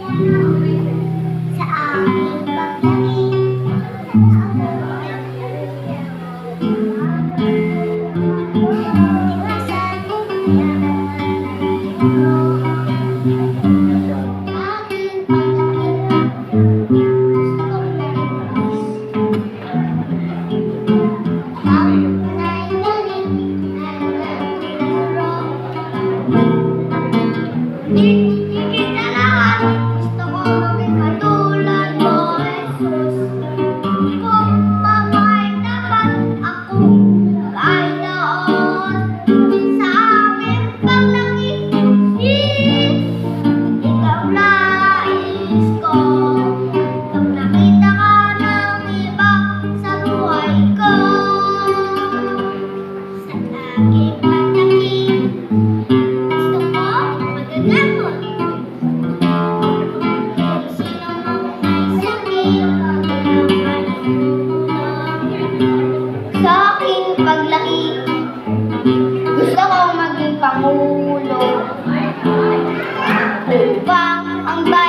Sa aking paglaki, iwasan mo aking paglaki. Gusto ko maging katulad mo, Jesus. Kung mamay dapat ako kahit noon sa aking paglaki, ikaw nais ko. Pag nakita ka ng iba sa buhay ko, sa aking paglaki, gusto ko magagamot. Sa aking paglaki, gusto kong maging pangulo upang ang bayan